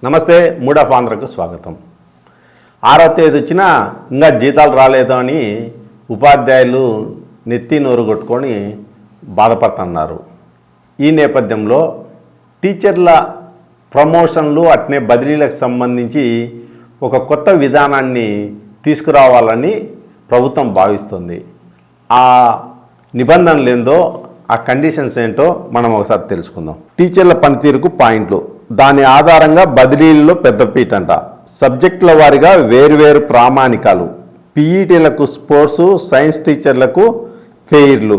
నమస్తే mood of ఆంధ్రకు స్వాగతం. 6వ తేదీ వచ్చినా ఇంకా జీతాలు రాలేదు అని ఉపాధ్యాయులు నెత్తి నోరు కొట్టుకొని బాధపడుతున్నారు. ఈ నేపథ్యంలో టీచర్ల ప్రమోషన్లు అట్నే బదిలీలకు సంబంధించి ఒక కొత్త విధానాన్ని తీసుకురావాలని ప్రభుత్వం భావిస్తుంది. ఆ నిబంధనలు ఏందో, ఆ కండిషన్స్ ఏంటో మనం ఒకసారి తెలుసుకుందాం. టీచర్ల పనితీరుకు పాయింట్లు, దాని ఆధారంగా బదిలీల్లో పెద్దపీట అంట. సబ్జెక్టుల వారీగా వేరువేరు ప్రామాణికాలు, పీఈటీలకు స్పోర్ట్స్, సైన్స్ టీచర్లకు ఫెయిర్లు,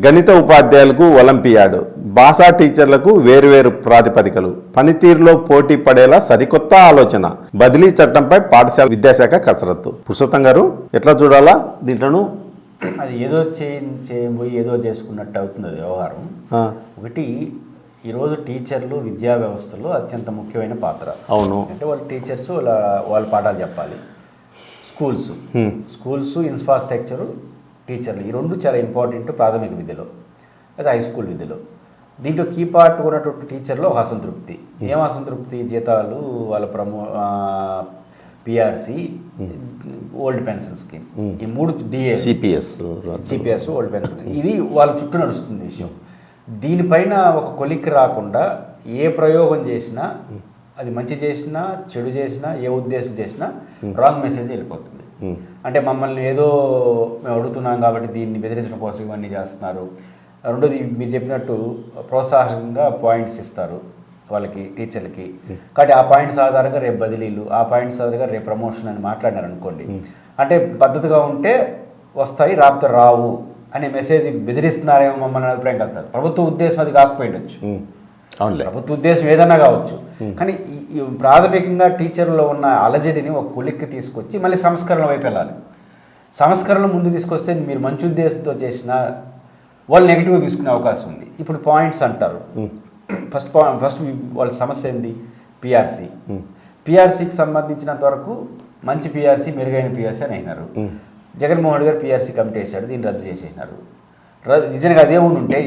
గణిత ఉపాధ్యాయులకు ఒలింపియాడ్, భాషా టీచర్లకు వేరువేరు ప్రాతిపదికలు, పనితీరులో పోటీ పడేలా సరికొత్త ఆలోచన, బదిలీ చట్టంపై పాఠశాల విద్యాశాఖ కసరత్తు. పురుషోత్తం గారు, ఎట్లా చూడాలా దీంట్లోనూ? అది ఏదో చేయబోయి ఏదో చేసుకున్నట్టు అవుతుంది అది వ్యవహారం. ఒకటి, ఈరోజు టీచర్లు విద్యా వ్యవస్థలో అత్యంత ముఖ్యమైన పాత్ర. అవును. అంటే వాళ్ళు టీచర్స్ వాళ్ళ పాఠాలు చెప్పాలి. స్కూల్స్ ఇన్ఫ్రాస్ట్రక్చరు, టీచర్లు, ఈ రెండు చాలా ఇంపార్టెంట్ ప్రాథమిక విద్యలో, అది హై స్కూల్ విద్యలో. దీంట్లో కీ పార్ట్ ఉన్నటువంటి టీచర్లో ఒక అసంతృప్తి. ఏం అసంతృప్తి? జీతాలు, వాళ్ళ పిఆర్సి, ఓల్డ్ పెన్షన్ స్కీమ్, ఈ మూడు, డిఏ, సిపిఎస్, ఓల్డ్ పెన్షన్, ఇది వాళ్ళ చుట్టూ నడుస్తుంది విషయం. దీనిపైన ఒక కొలిక్కి రాకుండా ఏ ప్రయోగం చేసినా, అది మంచి చేసినా చెడు చేసినా, ఏ ఉద్దేశం చేసినా రాంగ్ మెసేజ్ వెళ్ళిపోతుంది. అంటే మమ్మల్ని ఏదో మేము అడుగుతున్నాం కాబట్టి దీన్ని బెదిరించడం కోసం ఇవన్నీ చేస్తున్నారు. రెండోది, మీరు చెప్పినట్టు ప్రోత్సాహకంగా పాయింట్స్ ఇస్తారు వాళ్ళకి, టీచర్లకి. కాబట్టి ఆ పాయింట్స్ ఆధారంగా రేపు బదిలీలు, ఆ పాయింట్స్ ఆధారంగా రేపు ప్రమోషన్ అని మాట్లాడినారు అనుకోండి, అంటే పద్ధతిగా ఉంటే వస్తాయి, రాకపోతే రావు అనే మెసేజ్ బెదిరిస్తున్నారేమో మమ్మల్ని అభిప్రాయం కలుగుతారు. ప్రభుత్వ ఉద్దేశం అది కాకపోయిండొచ్చు, ప్రభుత్వ ఉద్దేశం ఏదన్నా కావచ్చు. కానీ ప్రాథమికంగా టీచర్లో ఉన్న అలజడిని ఒక కొలిక్కి తీసుకొచ్చి మళ్ళీ సంస్కరణ వైపు వెళ్ళాలి. సంస్కరణ ముందు తీసుకొస్తే మీరు మంచి ఉద్దేశంతో చేసినా వాళ్ళు నెగిటివ్గా తీసుకునే అవకాశం ఉంది. ఇప్పుడు పాయింట్స్ అంటారు. ఫస్ట్ వాళ్ళ సమస్య ఏంది? పిఆర్సీకి సంబంధించినంత వరకు మంచి పిఆర్సీ, మెరుగైన పిఆర్సీ అని అయినారు. జగన్మోహన్ రెడ్డి గారు పిఆర్సీ కమిటీ వేశాడు, దీన్ని రద్దు చేసేసినారు. నిజంగా అదే ఉంటే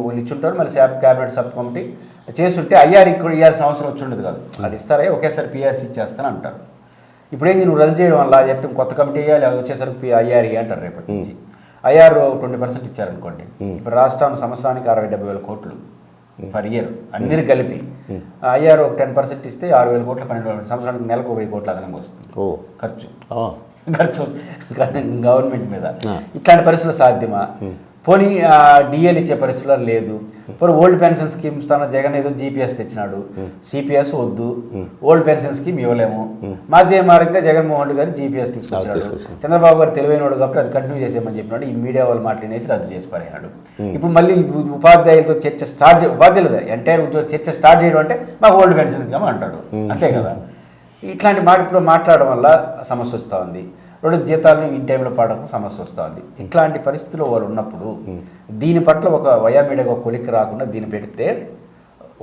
వాళ్ళు ఇచ్చుంటారు, మళ్ళీ క్యాబినెట్ సబ్ కమిటీ చేస్తుంటే ఐఆర్కి కూడా ఇవ్వాల్సిన అవసరం వచ్చి ఉండదు కాదు. అది ఇస్తారా, ఒకేసారి పిఆర్సీ ఇచ్చేస్తాను అంటారు. ఇప్పుడేంది, నువ్వు రద్దు చేయడం వల్ల అది ఎట్టు కొత్త కమిటీ వేయాలి, అది వచ్చేసరికి ఐఆర్ఈ అంటారు రేపటి నుంచి. ఐఆర్ 20% ఇచ్చారనుకోండి, ఇప్పుడు రాష్ట్రానికి సంవత్సరానికి 60-70 కోట్లు పర్ ఇయర్ అందరికి కలిపి. ఐఆర్ 10% ఇస్తే 6,000 కోట్ల 12 సంవత్సరానికి నెలకు 1000 కోట్ల అదనంగా వస్తుంది ఖర్చు గవర్నమెంట్ మీద. ఇట్లాంటి పరిస్థితులు సాధ్యమా? పోనీ డిఏలు ఇచ్చే పరిస్థితుల్లో లేదు. పోనీ ఓల్డ్ పెన్షన్ స్కీమ్ స్థానం జగన్ ఏదో జీపీఎస్ తెచ్చినాడు, సిపిఎస్ వద్దు, ఓల్డ్ పెన్షన్ స్కీమ్ ఇవ్వలేము. మధ్య మార్గంగా జగన్మోహన్ రెడ్డి గారు జీపీఎస్ తీసుకొచ్చాడు. చంద్రబాబు గారు తెలివైనడు కాబట్టి అది కంటిన్యూ చేసేయమని చెప్పినాడు. ఈ మీడియా వాళ్ళు మాట్లాడేసి రద్దు చేసి పడేనాడు. ఇప్పుడు మళ్ళీ ఉపాధ్యాయులతో చర్చ స్టార్ట్, ఉపాధ్యాయులు ఎంటైర్ చర్చ స్టార్ట్ చేయడం అంటే మాకు ఓల్డ్ పెన్షన్ స్కీమ్ అంటాడు, అంతే కదా. ఇట్లాంటి ఇప్పుడు మాట్లాడడం వల్ల సమస్య వస్తూ ఉంది. రెండు, జీతాలను ఇన్ టైంలో పడడం సమస్య వస్తూ ఉంది. ఇట్లాంటి పరిస్థితుల్లో వాళ్ళు ఉన్నప్పుడు దీని పట్ల ఒక వయామీడియాగా కొలిక్కి రాకుండా దీన్ని పెడితే,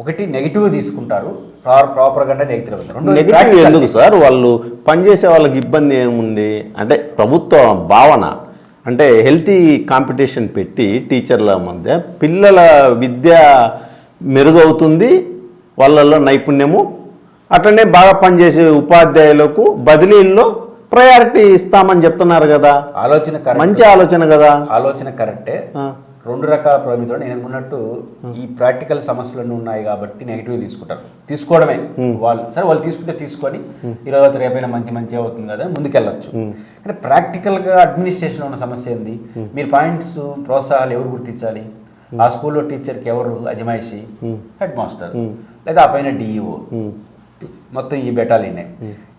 ఒకటి నెగిటివ్ తీసుకుంటారు, ప్రాపర్గా నెగిటివ్. నెగిటివ్ ఎందుకు సార్? వాళ్ళు పనిచేసే వాళ్ళకి ఇబ్బంది ఏముంది అంటే, ప్రభుత్వ భావన అంటే హెల్తీ కాంపిటీషన్ పెట్టి టీచర్ల మధ్య పిల్లల విద్య మెరుగవుతుంది, వాళ్ళల్లో నైపుణ్యము, అట్లనే బాగా పనిచేసే ఉపాధ్యాయులకు బదిలీల్లో ప్రయారిటీ ఇస్తామని చెప్తున్నారు కదా. ఆలోచన మంచి ఆలోచన కదా. ఆలోచన కరెక్టే. రెండు రకాల ప్రభుత్వం నేను అనుకున్నట్టు ఈ ప్రాక్టికల్ సమస్యలు ఉన్నాయి కాబట్టి నెగిటివ్ తీసుకుంటారు, తీసుకోవడమే వాళ్ళు. సరే వాళ్ళు తీసుకుంటే తీసుకొని ఈరోజు రేపైనా మంచి అవుతుంది కదా, ముందుకెళ్ళచ్చు. కానీ ప్రాక్టికల్గా అడ్మినిస్ట్రేషన్లో ఉన్న సమస్య ఏంది? మీరు పాయింట్స్, ప్రోత్సాహాలు ఎవరు గుర్తించాలి? ఆ స్కూల్లో టీచర్కి ఎవరు అజమాయిషి? హెడ్ మాస్టర్, లేదా ఆ పైన డిఈఓ, మొత్తం ఈ బెటాలియనే.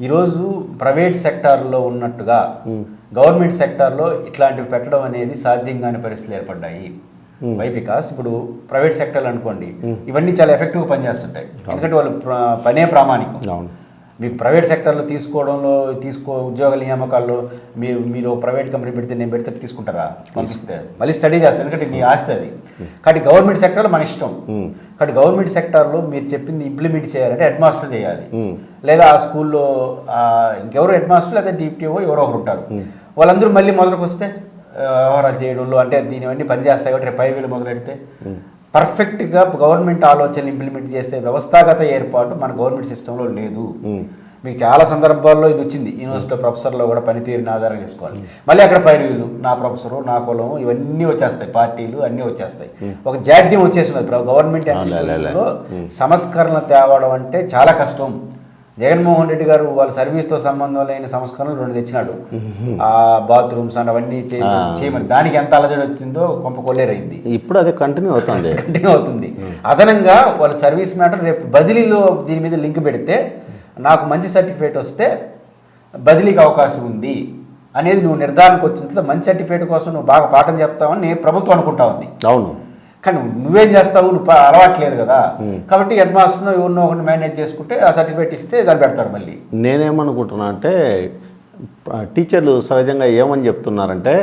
ఈరోజు ప్రైవేట్ సెక్టార్లో ఉన్నట్టుగా గవర్నమెంట్ సెక్టార్లో ఇట్లాంటివి పెట్టడం అనేది సాధ్యం కాని పరిస్థితులు ఏర్పడ్డాయి. వై? బికాస్ ఇప్పుడు ప్రైవేట్ సెక్టార్లు అనుకోండి, ఇవన్నీ చాలా ఎఫెక్టివ్గా పనిచేస్తుంటాయి. ఎందుకంటే వాళ్ళు పనే ప్రామాణికం. మీకు ప్రైవేట్ సెక్టర్లో ఉద్యోగాల నియామకాల్లో మీరు ప్రైవేట్ కంపెనీ పెడితే నేను పెడితే తీసుకుంటారా? పంపిస్తే మళ్ళీ స్టడీ చేస్తారు, ఎందుకంటే మీ ఆస్తి అది. కాబట్టి గవర్నమెంట్ సెక్టర్లో మన ఇష్టం. కాబట్టి గవర్నమెంట్ సెక్టార్లో మీరు చెప్పింది ఇంప్లిమెంట్ చేయాలంటే హెడ్ మాస్టర్ చేయాలి, లేదా ఆ స్కూల్లో ఇంకెవరో హెడ్ మాస్టర్ లేదా డిప్టీఓ ఎవరో ఒకరు ఉంటారు. వాళ్ళందరూ మళ్ళీ మొదలుకు వస్తే వ్యవహారాలు చేయడంలో, అంటే దీనివన్నీ పనిచేస్తాయి కాబట్టి రేపు 5,000 మొదలెడితే పర్ఫెక్ట్గా గవర్నమెంట్ ఆలోచనలు ఇంప్లిమెంట్ చేసే వ్యవస్థాగత ఏర్పాటు మన గవర్నమెంట్ సిస్టంలో లేదు. మీకు చాలా సందర్భాల్లో ఇది వచ్చింది. యూనివర్సిటీలో ప్రొఫెసర్లో కూడా పనితీరుని ఆధారం చేసుకోవాలి. మళ్ళీ అక్కడ పైరువులు, నా ప్రొఫెసరు, నా కులం, ఇవన్నీ వచ్చేస్తాయి, పార్టీలు అన్నీ వచ్చేస్తాయి. ఒక జాడ్యం వచ్చేసినది. గవర్నమెంట్ అడ్మినిస్ట్రేషన్లో సంస్కరణ తేవడం అంటే చాలా కష్టం. జగన్మోహన్ రెడ్డి గారు వాళ్ళ సర్వీస్తో సంబంధం లేని సంస్కరణలు 2 తెచ్చినాడు. ఆ బాత్రూమ్స్ అని అవన్నీ చేయమని, దానికి ఎంత అలజడి వచ్చిందో కొంప కొల్లేరైంది. ఇప్పుడు అదే కంటిన్యూ అవుతుంది. అదనంగా వాళ్ళ సర్వీస్ మ్యాటర్ రేపు బదిలీలో దీని మీద లింక్ పెడితే నాకు మంచి సర్టిఫికేట్ వస్తే బదిలీకి అవకాశం ఉంది అనేది నువ్వు నిర్ధారణకు వచ్చిన తర్వాత మంచి సర్టిఫికేట్ కోసం నువ్వు బాగా పాఠం చెప్తావని ప్రభుత్వం అనుకుంటా ఉంది. అవును. కానీ నువ్వేం చేస్తావు, నువ్వు అలవాట్లేదు కదా. కాబట్టి హెడ్ మాస్టర్ను ఎవరినో ఒకరిని మేనేజ్ చేసుకుంటే ఆ సర్టిఫికేట్ ఇస్తే దాన్ని పెడతాడు. మళ్ళీ నేనేమనుకుంటున్నా అంటే టీచర్లు సహజంగా ఏమని చెప్తున్నారంటే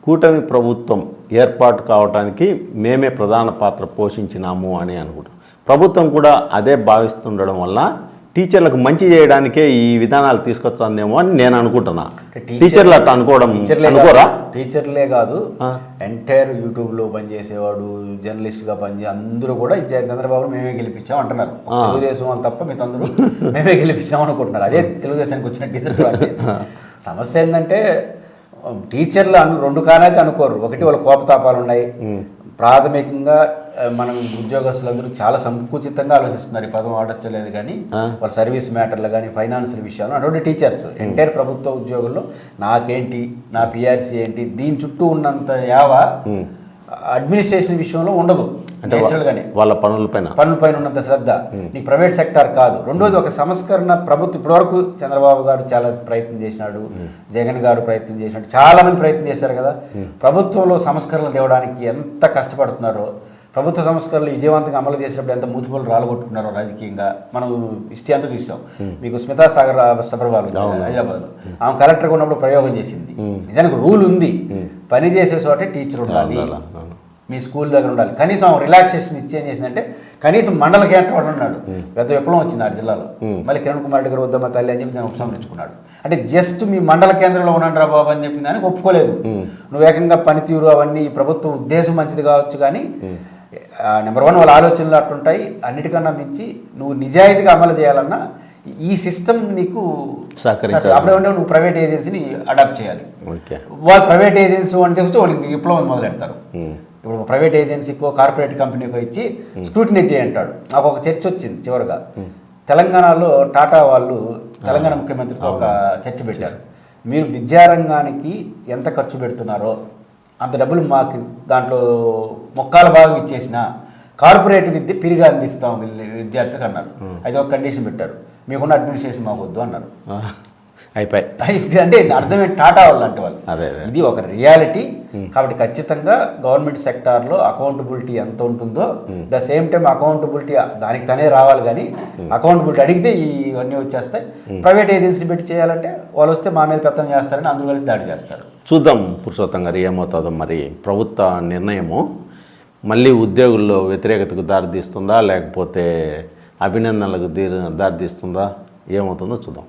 కూటమి ప్రభుత్వం ఏర్పాటు కావడానికి మేమే ప్రధాన పాత్ర పోషించినాము అని అనుకుంటున్నాం. ప్రభుత్వం కూడా అదే భావిస్తుండడం వల్ల టీచర్లకు మంచి చేయడానికే ఈ విధానాలు తీసుకొచ్చానేమో అని నేను అనుకుంటున్నా. టీచర్లు అట్లా అనుకోరా? టీచర్లే కాదు, ఎంటైర్ యూట్యూబ్లో పనిచేసేవాడు, జర్నలిస్ట్గా పనిచేసి అందరూ కూడా చంద్రబాబు మేమే గెలిపించాం అంటున్నారు. తెలుగుదేశం వాళ్ళు తప్ప మిగతా అందరూ మేమే గెలిపించాం అనుకుంటున్నారు. అదే తెలుగుదేశానికి వచ్చిన టీచర్ సమస్య ఏంటంటే టీచర్లు 2 కానైతే అనుకోరు. ఒకటి వాళ్ళ కోపతాపాలు ఉన్నాయి. ప్రాథమికంగా మనం ఉద్యోగస్తులందరూ చాలా సంకుచితంగా ఆలోచిస్తున్నారు. ఈ పదం వాడచ్చలేదు కానీ వాళ్ళ సర్వీస్ మ్యాటర్లు కానీ ఫైనాన్షియల్ విషయాలు అటువంటి టీచర్స్ ఎంటైర్ ప్రభుత్వ ఉద్యోగుల్లో నాకేంటి, నా పిఆర్సీ ఏంటి, దీని చుట్టూ ఉన్నంత యావ అడ్మినిస్ట్రేషన్ విషయంలో ఉండదు. నేచురల్గానే వాళ్ళ పనులపైన ఉన్నంత శ్రద్ధ నీకు ప్రైవేట్ సెక్టార్ కాదు. రెండోది ఒక సంస్కరణ ప్రభుత్వం ఇప్పటివరకు చంద్రబాబు గారు చాలా ప్రయత్నం చేసినాడు, జగన్ గారు ప్రయత్నం చేసినాడు, చాలా మంది ప్రయత్నం చేశారు కదా. ప్రభుత్వంలో సంస్కరణలు తేవడానికి ఎంత కష్టపడుతున్నారో, ప్రభుత్వ సంస్కరణలు విజయవంతంగా అమలు చేసినప్పుడు ఎంత మూతిపూలు రాలగొట్టుకున్నారో రాజకీయంగా మనం హిస్టరీ అంతా చూసాం. మీకు స్మితా సాగర్ సబర్వాల్ హైదరాబాద్లో ఆమె కలెక్టర్గా ఉన్నప్పుడు ప్రయోగం చేసింది. నిజానికి రూల్ ఉంది, పని చేసే చోటే టీచర్ ఉండాలి, మీ స్కూల్ దగ్గర ఉండాలి. కనీసం రిలాక్సేషన్ ఇచ్చి ఏం చేసిందంటే కనీసం మండల కేంద్రం ఉన్నాడు. పెద్ద విప్లవం వచ్చింది ఆ జిల్లాలో. మళ్ళీ కిరణ్ కుమార్ రెడ్డి గారు వద్దమ్మ తల్లి అని చెప్పి దాన్ని ఉపసంహరించుకున్నాడు. అంటే జస్ట్ మీ మండల కేంద్రంలో ఉండండి రా బాబు అని చెప్పిన దానికి ఒప్పుకోలేదు. నువ్వు ఏకంగా పనితీరు అవన్నీ ప్రభుత్వ ఉద్దేశం మంచిది కావచ్చు కానీ నెంబర్ 1 వాళ్ళ ఆలోచనలు అట్టుంటాయి. అన్నిటికన్నా మించి నువ్వు నిజాయితీగా అమలు చేయాలన్నా ఈ సిస్టమ్ నీకు సహకరించాలి. అప్పుడే ఉంటే నువ్వు ప్రైవేట్ ఏజెన్సీని అడాప్ట్ చేయాలి. వాళ్ళు ప్రైవేట్ ఏజెన్సీ అంటే వచ్చి వాళ్ళు విప్లవం మొదలెడతారు. ఇప్పుడు ప్రైవేట్ ఏజెన్సీకో కార్పొరేట్ కంపెనీకో ఇచ్చి స్క్రూటినీ చేయంటాడు. నాకు ఒక చర్చ వచ్చింది చివరిగా. తెలంగాణలో టాటా వాళ్ళు తెలంగాణ ముఖ్యమంత్రితో ఒక చర్చ పెట్టారు. మీరు విద్యారంగానికి ఎంత ఖర్చు పెడుతున్నారో అంత డబ్బులు మాకు దాంట్లో మొక్కల భాగం ఇచ్చేసిన కార్పొరేట్ విద్య పిరిగా అందిస్తాం విద్యార్థులకు అన్నారు. అయితే ఒక కండిషన్ పెట్టారు, మీకున్న అడ్మినిస్ట్రేషన్ మాకు వద్దు అన్నారు. అయిపోయి అంటే అర్థమే టాటా వాళ్ళు అంటే వాళ్ళు. ఇది ఒక రియాలిటీ. కాబట్టి ఖచ్చితంగా గవర్నమెంట్ సెక్టార్లో అకౌంటబిలిటీ ఎంత ఉంటుందో ద సేమ్ టైం అకౌంటబిలిటీ దానికి తనే రావాలి. కానీ అకౌంటబిలిటీ అడిగితే ఇవన్నీ వచ్చేస్తాయి. ప్రైవేట్ ఏజెన్సీని పెట్టి చేయాలంటే వాళ్ళు వస్తే మా మీద పెత్తనం చేస్తారని అందరూ కలిసి దాడి చేస్తారు. చూద్దాం పురుషోత్తం గారు ఏమవుతుందో. మరి ప్రభుత్వ నిర్ణయము మళ్ళీ ఉద్యోగుల్లో వ్యతిరేకతకు దారితీస్తుందా లేకపోతే అభినందనలకు దారితీస్తుందా, ఏమవుతుందో చూద్దాం.